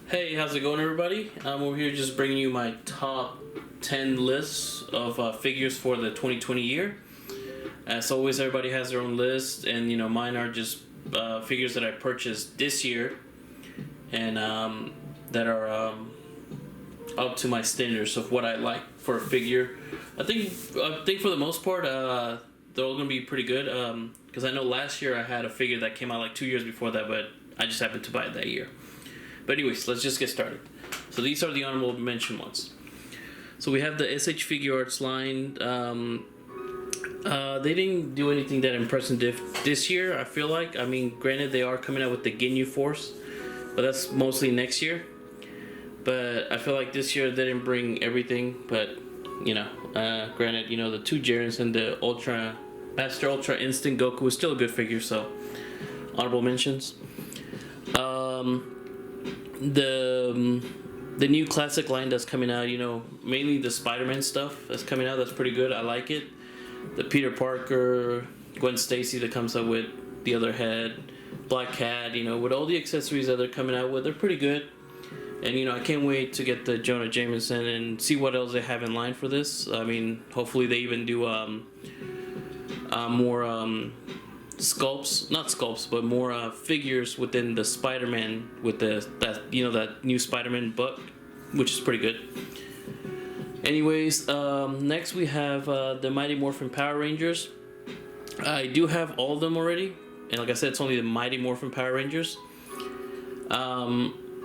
Hey, how's it going, everybody? I'm over here just bringing you my top 10 lists of figures for the 2020 year. As always, everybody has their own list, and mine are just figures that I purchased this year and that are up to my standards of what I like for a figure. I think for the most part, they're all gonna be pretty good. Because I know last year I had a figure that came out like 2 years before that, but I just happened to buy it that year. But anyways, let's just get started. So these are the honorable mention ones. So we have the SH Figuarts line. They didn't do anything that impressive this year, I feel like. I mean, granted, they are coming out with the Ginyu Force, but that's mostly next year. But I feel like this year they didn't bring everything. But, granted, the two Jarens and the Master Ultra Instinct Goku is still a good figure, so honorable mentions. The new classic line that's coming out, mainly the Spider-Man stuff that's coming out, that's pretty good. I like it. The Peter Parker, Gwen Stacy that comes out with the other head, Black Cat, with all the accessories that they're coming out with, they're pretty good. And I can't wait to get the Jonah Jameson and see what else they have in line for this. I mean, hopefully they even do more sculpts, not sculpts, but more figures within the Spider-Man with that new Spider-Man book, which is pretty good. Anyways, next we have the Mighty Morphin Power Rangers. I do have all of them already, and like I said, it's only the Mighty Morphin Power Rangers.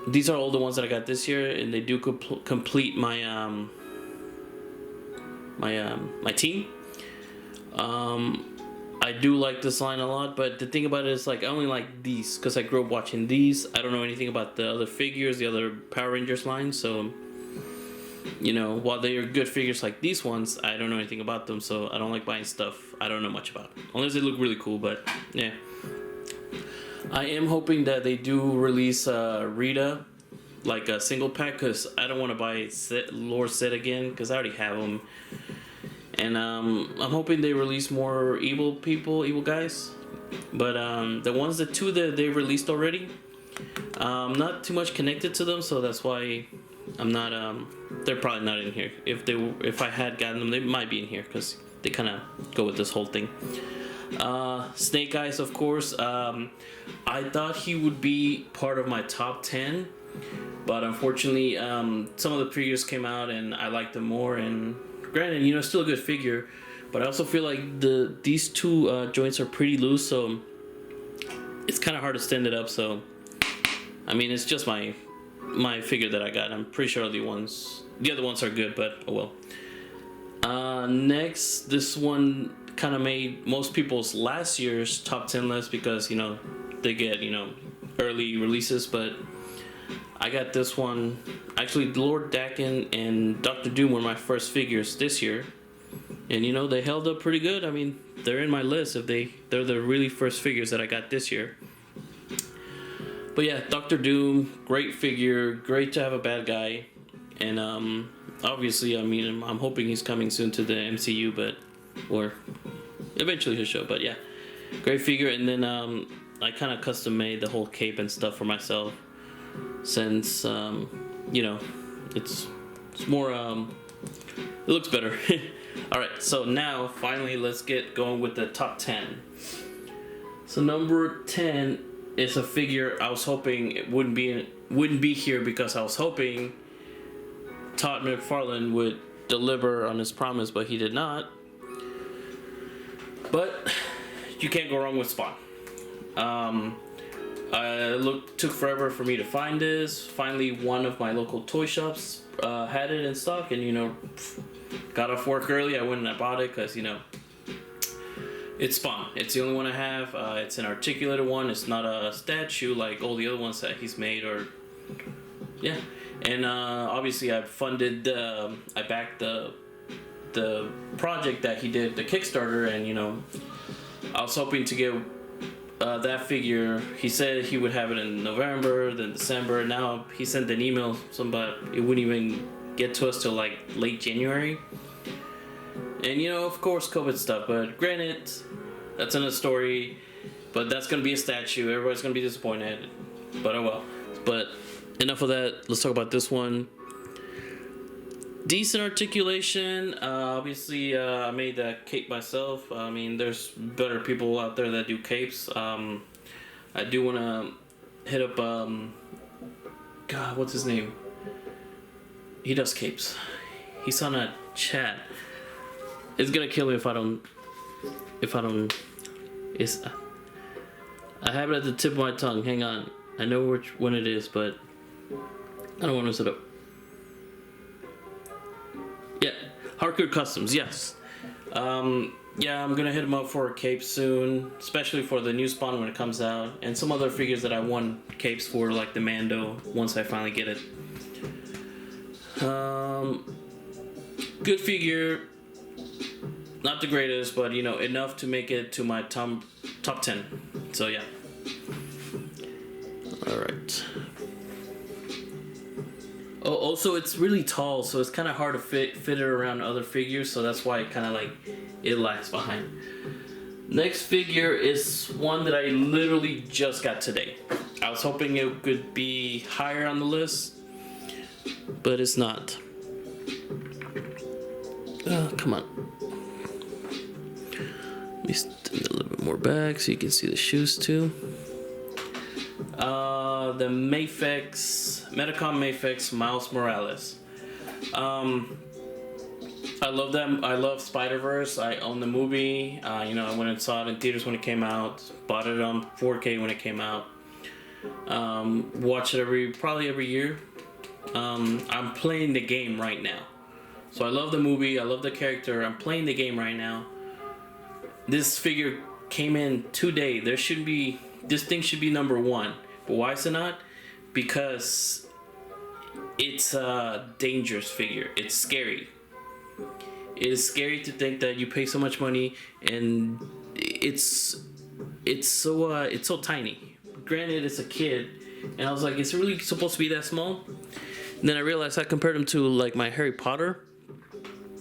These are all the ones that I got this year, and they do complete my my team. I do like this line a lot, but the thing about it is, I only like these because I grew up watching these. I don't know anything about the other figures, the other Power Rangers line, so while they are good figures like these ones, I don't know anything about them, so I don't like buying stuff I don't know much about, unless they look really cool. But yeah, I am hoping that they do release Rita like a single pack, because I don't want to buy Lord Set again, because I already have them. And I'm hoping they release more evil guys. But the two that they released already, not too much connected to them, so that's why I'm not. They're probably not in here. If I had gotten them, they might be in here because they kind of go with this whole thing. Snake Eyes, of course. I thought he would be part of my top 10, but unfortunately, some of the previews came out and I liked them more. And granted, still a good figure, but I also feel like these two joints are pretty loose, so it's kind of hard to stand it up. So, I mean, it's just my figure that I got. I'm pretty sure the other ones are good, but oh well. Next, this one kind of made most people's last year's top 10 list because they get early releases, but I got this one. Actually, Lord Dakin and Dr. Doom were my first figures this year, and they held up pretty good. I mean, they're in my list if they're the really first figures that I got this year. But yeah, Dr. Doom, great figure, great to have a bad guy, and obviously, I mean, I'm hoping he's coming soon to the MCU, or eventually he'll show. But yeah, great figure. And then I kind of custom made the whole cape and stuff for myself, since it's more it looks better. All right, so now finally let's get going with the top 10. So number 10 is a figure I was hoping it wouldn't be here, because I was hoping Todd McFarlane would deliver on his promise, but he did not. But you can't go wrong with Spawn. Took forever for me to find this. Finally, one of my local toy shops had it in stock, and got off work early. I went and I bought it because it's Spawn. It's the only one I have. It's an articulated one. It's not a statue like all the other ones that he's made. Yeah, and obviously I backed the project that he did, the Kickstarter, and I was hoping to get that figure. He said he would have it in November, then December. Now he sent an email, but it wouldn't even get to us till like late January. And of course, COVID stuff. But granted, that's another story. But that's gonna be a statue. Everybody's gonna be disappointed. But oh well. But enough of that. Let's talk about this one. Decent articulation. Obviously, I made that cape myself. I mean, there's better people out there that do capes. I do want to hit up, God, what's his name? He does capes. He's on a chat. It's gonna kill me if I don't. I have it at the tip of my tongue. Hang on. I know which one it is, but I don't want to set up. Yeah, Hardcore Customs. Yes. Yeah, I'm gonna hit him up for a cape soon, especially for the new spawn when it comes out, and some other figures that I want capes for, like the Mando, once I finally get it. Good figure, not the greatest, but you know, enough to make it to my top 10. So yeah. All right. Oh, also it's really tall, so it's kind of hard to fit it around other figures, so that's why it kind of like it lags behind. Next figure is one that I literally just got today. I was hoping it could be higher on the list, but it's not. Come on. Let me stand a little bit more back so you can see the shoes too. The Metacom Mafex Miles Morales. I love them. I love Spider-Verse. I own the movie. You know, I went and saw it in theaters when it came out. Bought it on 4K when it came out. Watch it probably every year. I'm playing the game right now. So I love the movie. I love the character. I'm playing the game right now. This figure came in today. This thing should be number 1. But why is it not? Because it's a dangerous figure. It's scary. It is scary to think that you pay so much money and it's so tiny. Granted, it's a kid, and I was like, it's really supposed to be that small. And then I realized I compared him to like my Harry Potter.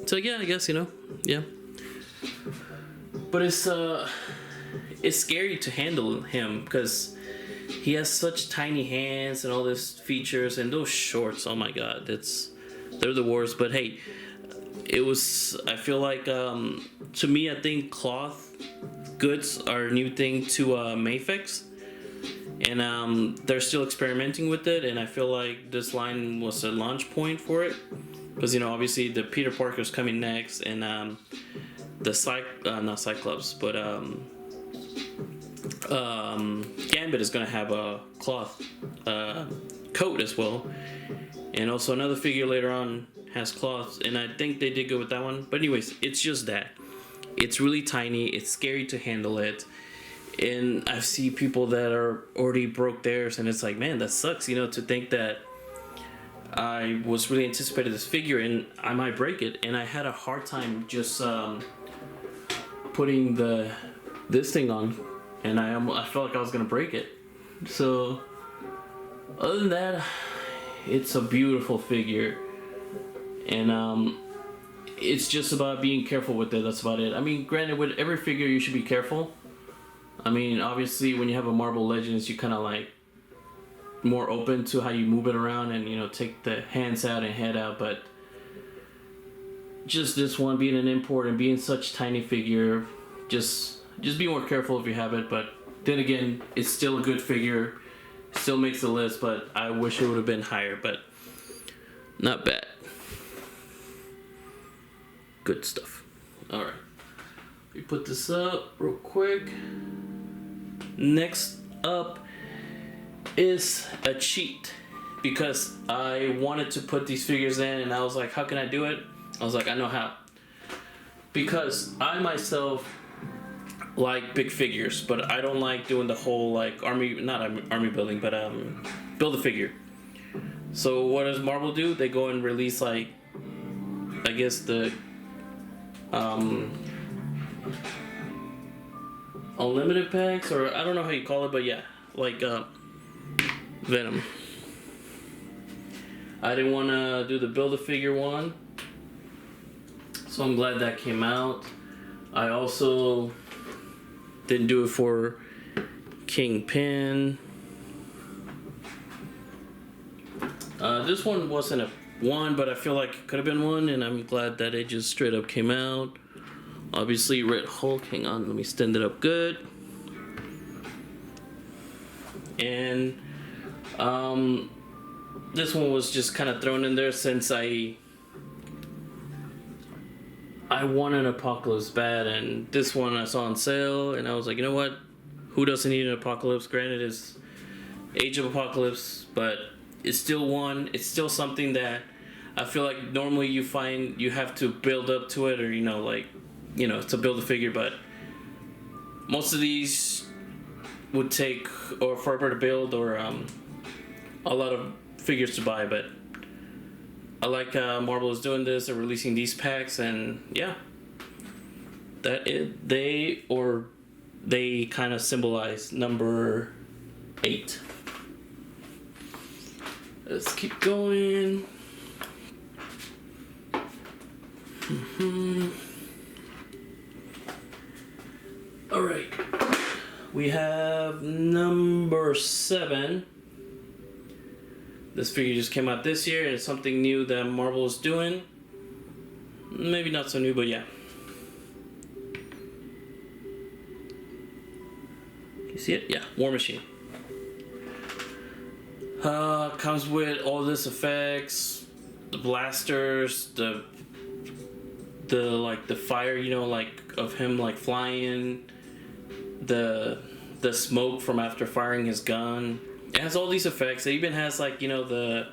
So yeah, I guess, you know, yeah. But it's scary to handle him because he has such tiny hands and all these features, and those shorts, oh my god, they're the worst. But hey, I feel like to me, I think cloth goods are a new thing to Mafex, and they're still experimenting with it, and I feel like this line was a launch point for it, because you know, obviously the Peter Parker's coming next, and the not Cyclops, but Gambit is gonna have a cloth coat as well, and also another figure later on has cloths, and I think they did go with that one. But anyways, it's just that it's really tiny. It's scary to handle it, and I see people that are already broke theirs, and it's like, man, that sucks, you know, to think that I was really anticipating this figure and I might break it, and I had a hard time just putting this thing on, and I felt like I was gonna break it. So other than that, it's a beautiful figure, and it's just about being careful with it. That's about it. I mean, granted, with every figure you should be careful. I mean, obviously when you have a Marvel Legends, you kind of like more open to how you move it around, and you know, take the hands out and head out. But just this one being an import and being such tiny figure, just be more careful if you have it. But then again, it's still a good figure, still makes the list, but I wish it would have been higher, but not bad. Good stuff. All right, we put this up real quick. Next up is a cheat, because I wanted to put these figures in, and I was like, how can I do it? I was like, I know how. Because I myself like big figures, but I don't like doing the whole like army building, but build a figure. So what does Marvel do? They go and release, like, I guess the unlimited packs, or I don't know how you call it, but yeah, like Venom. I didn't want to do the build a figure one, so I'm glad that came out. I also didn't do it for Kingpin. This one wasn't a 1, but I feel like it could have been 1, and I'm glad that it just straight up came out. Obviously, Red Hulk. Hang on, let me stand it up good. And this one was just kind of thrown in there since I want an Apocalypse bad, and this one I saw on sale, and I was like, you know what? Who doesn't need an Apocalypse? Granted, it's Age of Apocalypse, but it's still one. It's still something that I feel like normally you find you have to build up to it, or to build a figure. But most of these would take or forever to build, or a lot of figures to buy. But I like Marvel is doing this. They're releasing these packs, and yeah, they kind of symbolize number 8. Let's keep going. All right, we have number 7. This figure just came out this year, and it's something new that Marvel is doing. Maybe not so new, but yeah. Can you see it? Yeah, War Machine. Comes with all this effects, the blasters, the fire, of him flying, the smoke from after firing his gun. It has all these effects. It even has the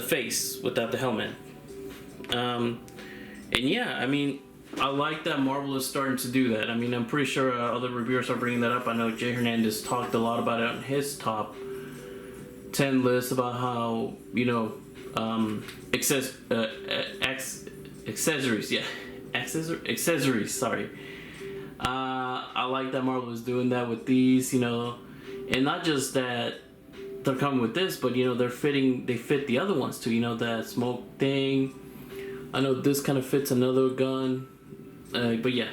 face without the helmet. And yeah, I mean, I like that Marvel is starting to do that. I mean, I'm pretty sure other reviewers are bringing that up. I know Jay Hernandez talked a lot about it on his top 10 list about how accessories. Yeah, accessories. Sorry. I like that Marvel is doing that with these, and not just that they're coming with this, but they fit the other ones too. That smoke thing. I know this kind of fits another gun. But yeah,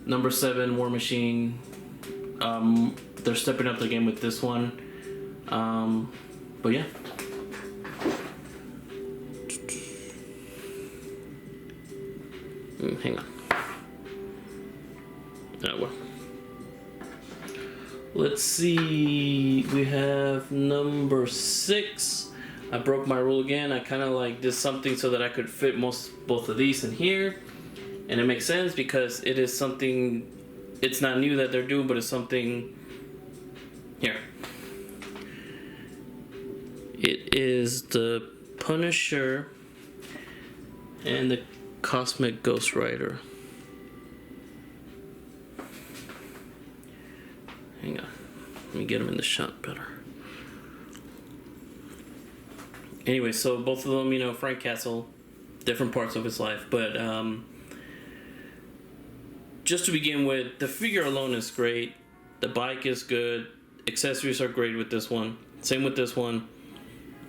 number 7, War Machine. They're stepping up the game with this one. But yeah. Hang on. Well. Let's see. We have number 6. I broke my rule again. I kind of did something so that I could fit both of these in here. And it makes sense because it is something, it's not new that they're doing, but it's something here. It is the Punisher and the Cosmic Ghost Rider. Hang on, let me get him in the shot better. Anyway, so both of them, Frank Castle, different parts of his life, but just to begin with, the figure alone is great. The bike is good. Accessories are great with this one. Same with this one.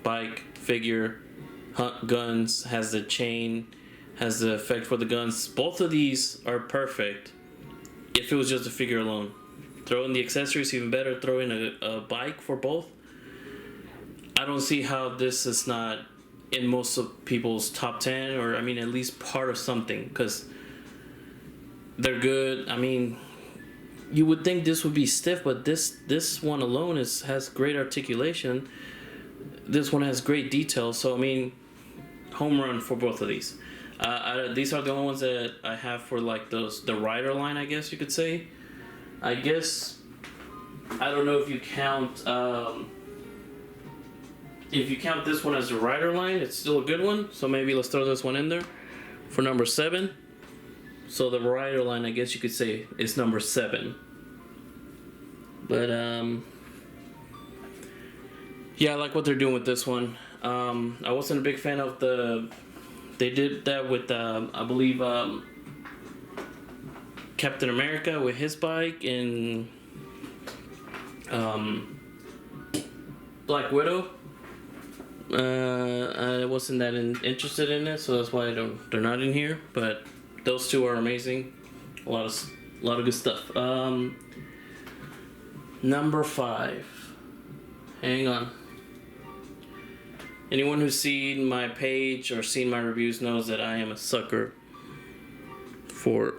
Bike, figure, guns, has the chain, has the effect for the guns. Both of these are perfect if it was just a figure alone. Throw in the accessories, even better. Throw in a bike for both. I don't see how this is not in most of people's top 10, or at least part of something, because they're good. You would think this would be stiff, but this one alone has great articulation. This one has great detail. So home run for both of these. These are the only ones that I have for the rider line, I guess you could say. I guess I don't know if you count this one as a rider line. It's still a good one. So maybe let's throw this one in there for number 7. So the rider line, I guess you could say, is number 7. But yeah, I like what they're doing with this one. I wasn't a big fan of they did that with I believe Captain America with his bike, and Black Widow. I wasn't that interested in it, so that's why they're not in here. But those two are amazing. A lot of good stuff. Number 5. Hang on. Anyone who's seen my page or seen my reviews knows that I am a sucker for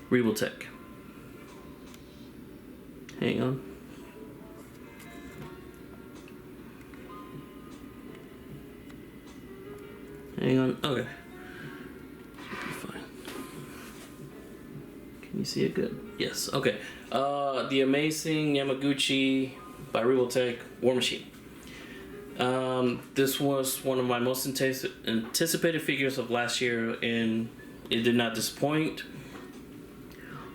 Revoltech. Hang on. Hang on. Okay. Should be fine. Can you see it good? Yes. Okay. The Amazing Yamaguchi by Revoltech War Machine. This was one of my most anticipated figures of last year, and it did not disappoint.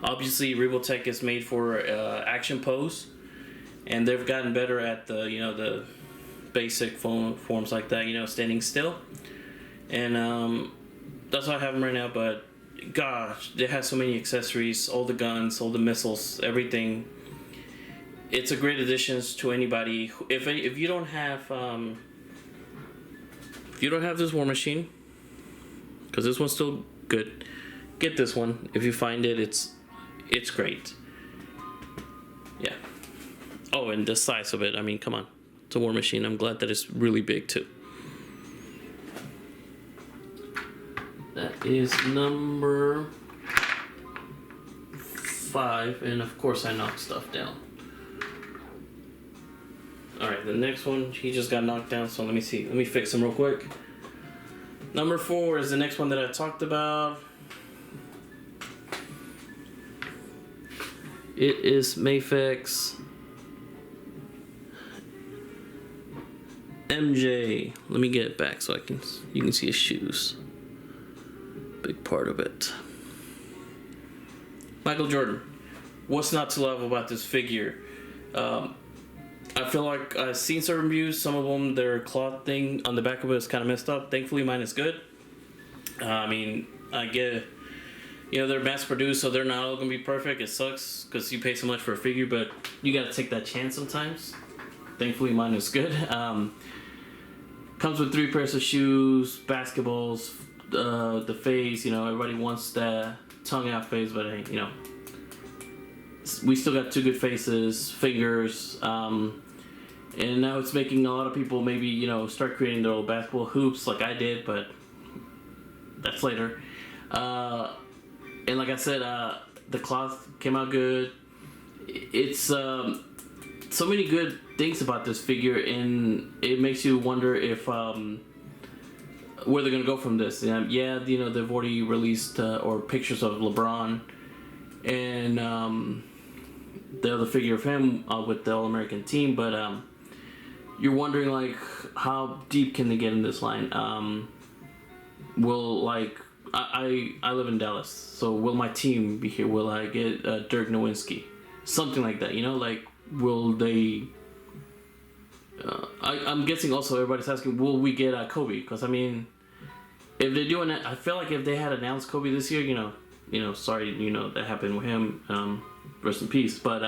Obviously, Revoltech is made for action pose, and they've gotten better at the basic forms like that, standing still. And that's why I have them right now. But gosh, it has so many accessories, all the guns, all the missiles, everything. It's a great addition to anybody. If you don't have this War Machine, because this one's still good, get this one. If you find it, it's great. Yeah. Oh, and the size of it. I mean, come on, it's a War Machine. I'm glad that it's really big too. That is number 5, and of course I knocked stuff down. Alright, the next one, he just got knocked down, so let me see. Let me fix him real quick. Number 4 is the next one that I talked about. It is Mafex MJ. Let me get it back so you can see his shoes. Big part of it. Michael Jordan. What's not to love about this figure? I feel like I've seen some reviews. Some of them, their cloth thing on the back of it is kind of messed up. Thankfully, mine is good. I mean, I get, they're mass produced, so they're not all gonna be perfect. It sucks because you pay so much for a figure, but you gotta take that chance sometimes. Thankfully, mine is good. Comes with 3 pairs of shoes, basketballs, the face. Everybody wants that tongue out face, but hey, we still got 2 good faces, fingers, and now it's making a lot of people maybe start creating their old basketball hoops like I did, but that's later. And like I said, the cloth came out good. It's so many good things about this figure, and it makes you wonder if where they're gonna go from this. Yeah, they've already released or pictures of LeBron and the other figure of him with the All-American team, but you're wondering like how deep can they get in this line? Will I live in Dallas, so will my team be here? Will I get Dirk Nowitzki? Something like that, will they? I'm guessing also everybody's asking, will we get Kobe? Because I mean, if they're doing it, I feel like if they had announced Kobe this year, sorry, that happened with him. Rest in peace. But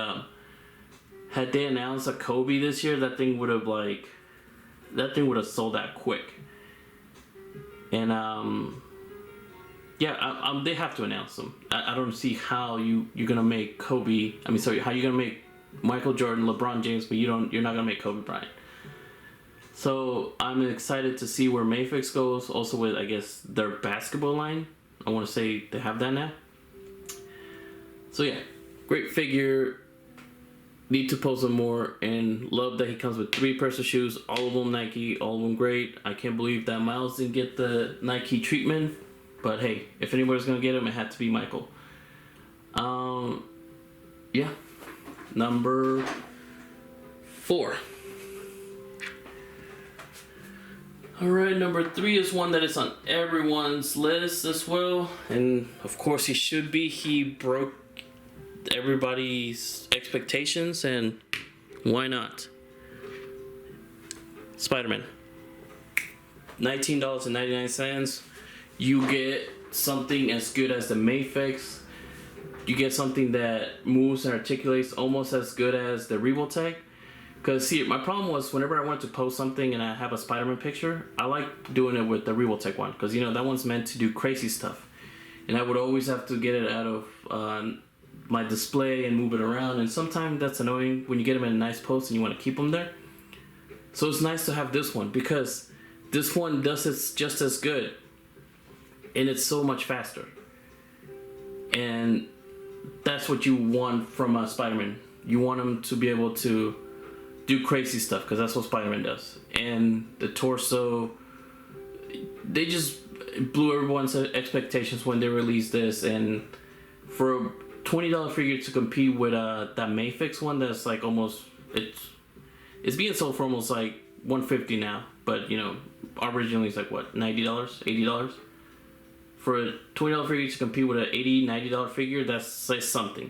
had they announced a Kobe this year, that thing would have sold out quick. And they have to announce them. I don't see how you're gonna make Kobe. How you're gonna make Michael Jordan, LeBron James, but you're not gonna make Kobe Bryant. So I'm excited to see where Mafex goes. Also with, I guess, their basketball line. I want to say they have that now. So yeah, great figure. Need to pose him more, and love that he comes with 3 pairs of shoes, all of them Nike, all of them great. I can't believe that Miles didn't get the Nike treatment, but hey, if anybody's gonna get him, it had to be Michael. Yeah, number 4. Alright, number 3 is one that is on everyone's list as well, and of course he should be. He broke everybody's expectations, and why not? Spider-Man. $19.99. You get something as good as the Mafex. You get something that moves and articulates almost as good as the Revoltech. Because see, my problem was whenever I wanted to post something and I have a Spider-Man picture, I like doing it with the Revoltech one, because that one's meant to do crazy stuff, and I would always have to get it out of my display and move it around, and sometimes that's annoying when you get them in a nice post and you want to keep them there. So it's nice to have this one because this one does it just as good, and it's so much faster. And that's what you want from Spider-Man. You want him to be able to do crazy stuff because that's what Spider-Man does. And the torso, they just blew everyone's expectations when they released this. And for a $20 figure to compete with that Mayfix one, that's like almost it's being sold for almost like $150 now. But you know, originally it's like what, $90, $80. For a $20 figure to compete with an $80, $90 figure, that's something.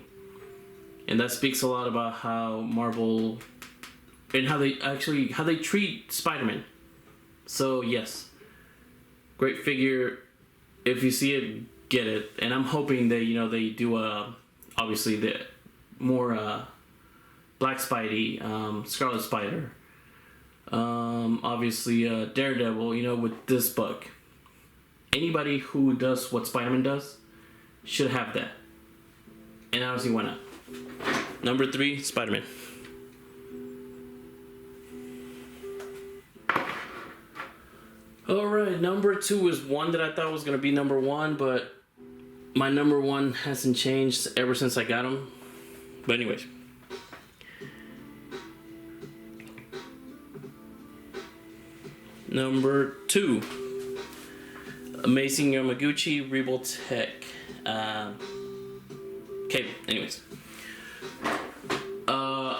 And that speaks a lot about how Marvel and how they treat Spider-Man. So yes, great figure. If you see it, get it. And I'm hoping that, you know, they do obviously the more Black Spidey, Scarlet Spider, obviously Daredevil, you know, with this book. Anybody who does what Spider-Man does should have that. And I don't see why not. Number 3, Spider-Man. Alright, number 2 is one that I thought was going to be number 1, but my number 1 hasn't changed ever since I got him. But anyways. Number 2. Amazing Yamaguchi Rebel-Tech. Okay, anyways.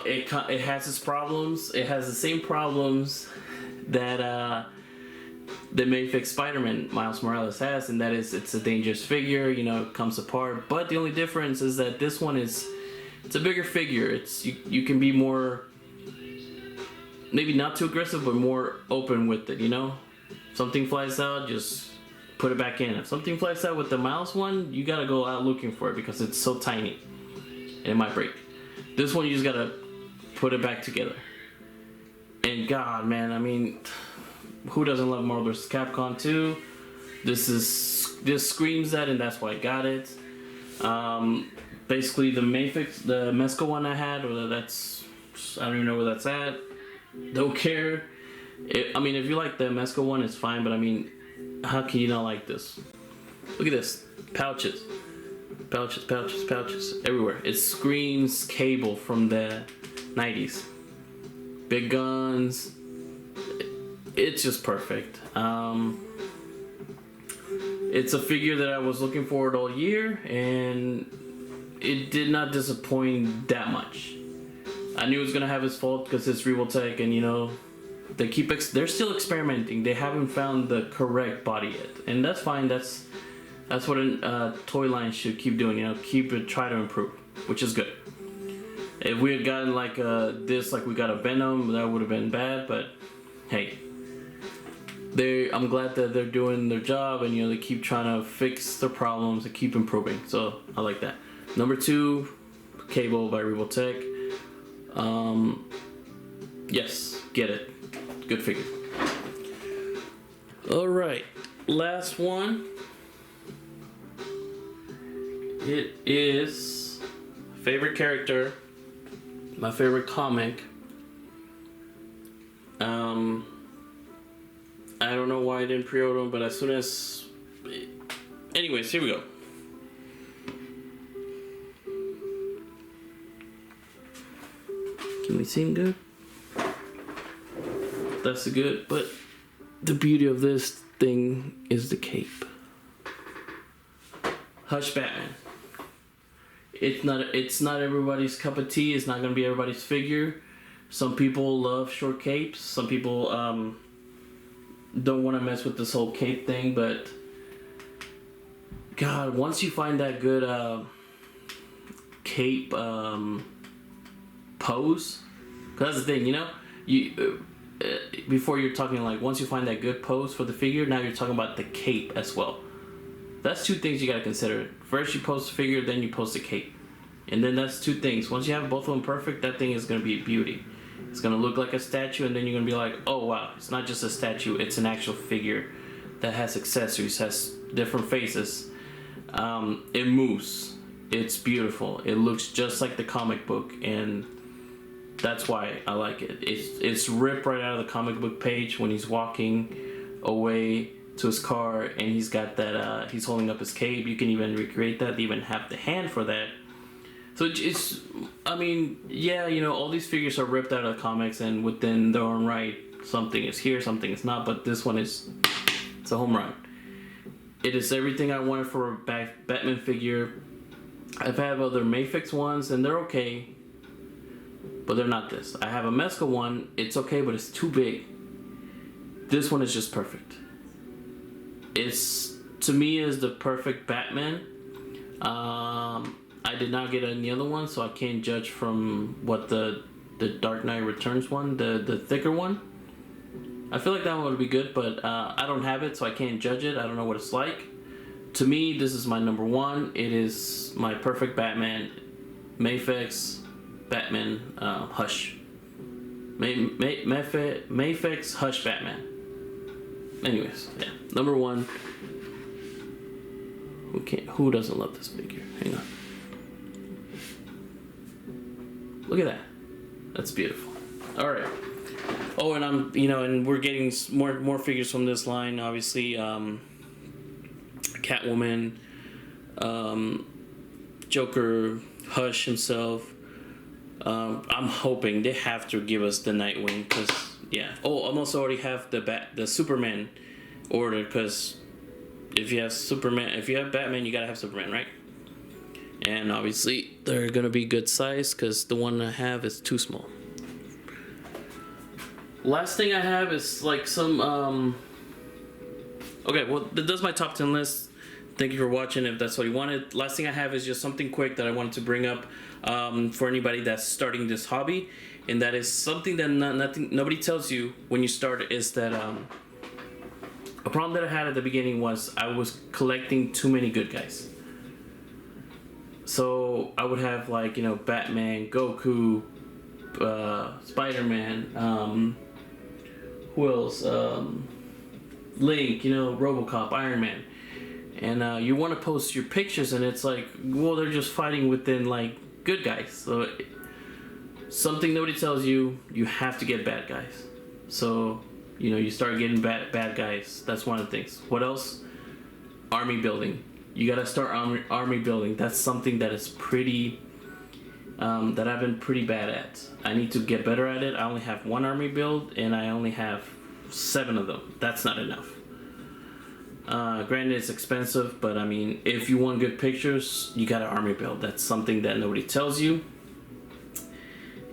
It has its problems. It has the same problems that the Mayfix Spider-Man Miles Morales has, and that is it's a dangerous figure, you know, it comes apart. But the only difference is that this one it's a bigger figure. It's you can be more, maybe not too aggressive, but more open with it, you know? If something flies out, just put it back in. If something flies out with the Miles one, you gotta go out looking for it because it's so tiny and it might break. This one, you just gotta put it back together. And God, man, I mean, who doesn't love Marvel vs. Capcom 2? This screams that, and that's why I got it. Basically, the Mezco one I had, or I don't even know where that's at. Don't care. I mean, if you like the Mezco one, it's fine, but I mean, how can you not like this? Look at this. Pouches. Pouches, pouches, pouches. Everywhere. It screams Cable from the 90s. Big guns. It's just perfect. It's a figure that I was looking forward all year, and it did not disappoint that much. I knew it was going to have its fault because it's Rebel-Tech, and you know, they're still experimenting. They haven't found the correct body yet, and that's fine. That's what a toy line should keep doing. You know, try to improve, which is good. If we had gotten like like we got a Venom, that would have been bad. But hey, I'm glad that they're doing their job, and you know, they keep trying to fix the problems and keep improving. So I like that. Number 2, Cable by Rebel-Tech. Yes, get it. Good figure. Alright, last one. It is favorite character, my favorite comic. I don't know why I didn't pre-order them, but as soon as... Anyways, here we go. Can we see him good? That's good, but the beauty of this thing is the cape. Hush Batman. It's not everybody's cup of tea. It's not gonna be everybody's figure. Some people love short capes. Some people don't want to mess with this whole cape thing. But God, once you find that good cape pose, because that's the thing, you know, before you're talking like once you find that good pose for the figure, now you're talking about the cape as well. That's 2 things you gotta consider. First you post the figure, then you post the cape. And then that's 2 things. Once you have both of them perfect, that thing is gonna be a beauty. It's gonna look like a statue, and then you're gonna be like, oh wow, it's not just a statue, it's an actual figure that has accessories, has different faces. It moves. It's beautiful. It looks just like the comic book, and that's why I like it. It's ripped right out of the comic book page when he's walking away to his car, and he's got that. He's holding up his cape. You can even recreate that. They even have the hand for that. So it's. I mean, yeah, you know, all these figures are ripped out of the comics, and within their own right, something is here, something is not. But this one is. It's a home run. It is everything I wanted for a Batman figure. I've had other Mafex ones, and they're okay, but they're not this. I have a Mezco one. It's okay, but it's too big. This one is just perfect. It's, to me, is the perfect Batman. I did not get any other one, so I can't judge from what the Dark Knight Returns one, the thicker one. I feel like that one would be good, but I don't have it, so I can't judge it. I don't know what it's like. To me, this is my number one. It is my perfect Batman, Mafex, Batman, Hush. Mafex, Hush, Batman. Anyways, yeah, number one. Who doesn't love this figure? Hang on. Look at that. That's beautiful. All right. Oh, and and we're getting more figures from this line. Obviously, Catwoman, Joker, Hush himself. I'm hoping they have to give us the Nightwing, because yeah. Oh, I almost already have the Superman ordered, because if you have Batman, you gotta have Superman, right? And obviously they're gonna be good size, because the one I have is too small. Last thing I have is like some okay, well, that's my top 10 list. Thank you for watching if that's what you wanted. Last thing I have is just something quick that I wanted to bring up for anybody that's starting this hobby, and that is something that nobody tells you when you start, is that a problem that I had at the beginning was I was collecting too many good guys. So I would have, like, you know, Batman, Goku, Spider-Man, who else? Link, you know, RoboCop, Iron Man. And you want to post your pictures, and it's like, well, they're just fighting within, like, good guys. So something nobody tells you, you have to get bad guys. So, you know, you start getting bad guys. That's one of the things. What else? Army building. You gotta start army building. That's something that is pretty that I've been pretty bad at. I need to get better at it. I only have one army build, and I only have 7 of them. That's not enough. Granted, it's expensive, but I mean, if you want good pictures, you gotta army build. That's something that nobody tells you.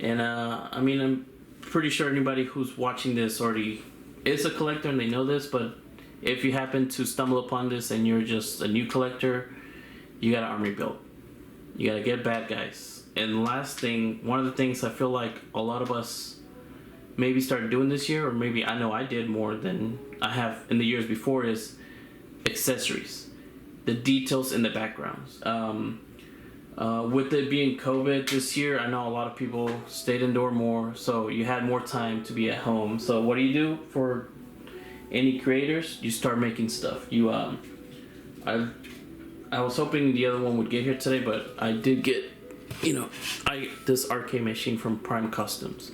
And I mean, I'm pretty sure anybody who's watching this already is a collector and they know this, but if you happen to stumble upon this and you're just a new collector, you gotta army build. You gotta get bad guys. And last thing, one of the things I feel like a lot of us maybe started doing this year, or maybe I know I did more than I have in the years before, is accessories. The details in the backgrounds. With it being COVID this year, I know a lot of people stayed indoor more, so you had more time to be at home. So what do for any creators? You start making stuff. I was hoping the other one would get here today, but I did get, this arcade machine from Prime Customs.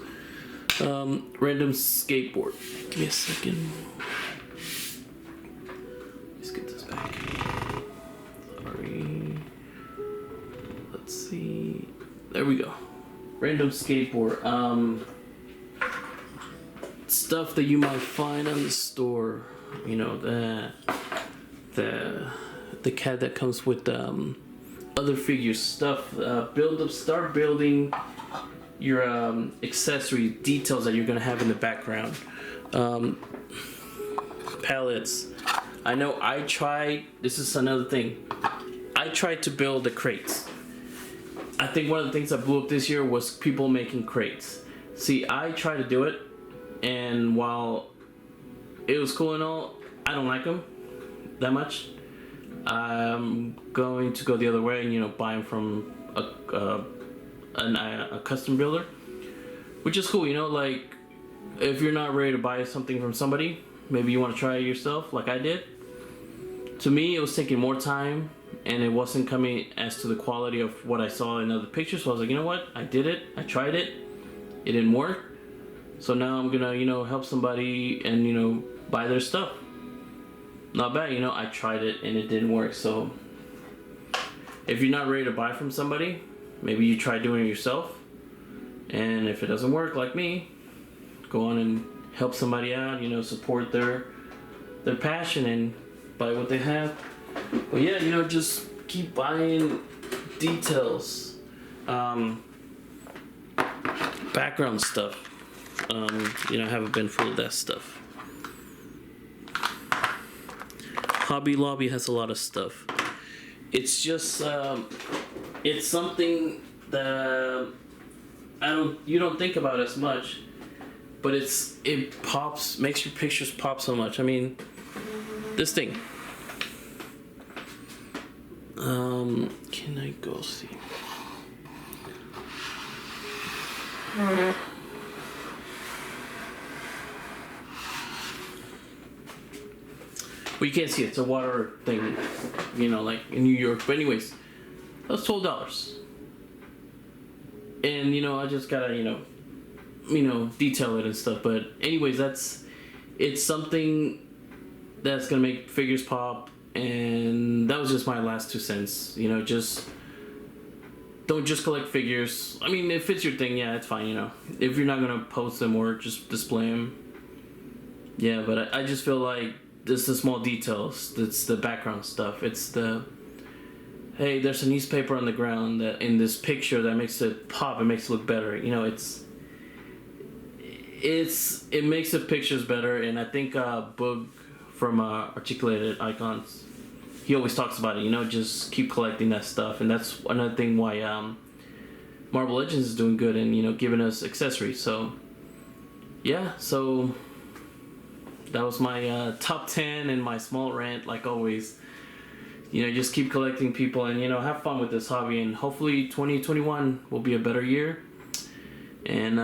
Random skateboard. Give me a second. Let's get this back. Sorry. Let's see. There we go. Random skateboard. Stuff that you might find on the store. You know, the cat that comes with other figures, stuff. Start building your accessory details that you're gonna have in the background. Pallets. I know this is another thing. I tried to build the crates. I think one of the things that blew up this year was people making crates. See, I tried to do it, and while it was cool and all, I don't like them that much. I'm going to go the other way and buy them from a custom builder, which is cool. Like if you're not ready to buy something from somebody, maybe you want to try it yourself, like I did. To me, it was taking more time and it wasn't coming as to the quality of what I saw in other pictures. So I was like, you know what? I did it. I tried it. It didn't work. So now I'm gonna, help somebody and, buy their stuff. Not bad, I tried it and it didn't work. So if you're not ready to buy from somebody, maybe you try doing it yourself. And if it doesn't work, like me, go on and help somebody out, support their passion and buy what they have. But yeah, just keep buying details, background stuff. I haven't been full of that stuff. Hobby Lobby has a lot of stuff. It's just, it's something that you don't think about as much, but it pops, makes your pictures pop so much. I mean, this thing. Can I go see? Well, you can't see it. It's a water thing, like in New York. But anyways, that was $12. And, I just gotta, detail it and stuff. But anyways, it's something that's gonna make figures pop. And that was just my last 2 cents. Just don't just collect figures. I mean, if it's your thing, yeah, it's fine, If you're not gonna post them or just display them, yeah, but I just feel like it's the small details. It's the background stuff. It's the, hey, there's a newspaper on the ground that in this picture that makes it pop. It makes it look better. It makes the pictures better. And I think Boog from Articulated Icons, he always talks about it. Just keep collecting that stuff. And that's another thing why Marvel Legends is doing good and giving us accessories. So yeah, so that was my top 10 and my small rant, like always. Just keep collecting, people, and have fun with this hobby, and hopefully 2021 will be a better year. And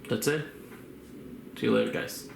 that's it. See you later, guys.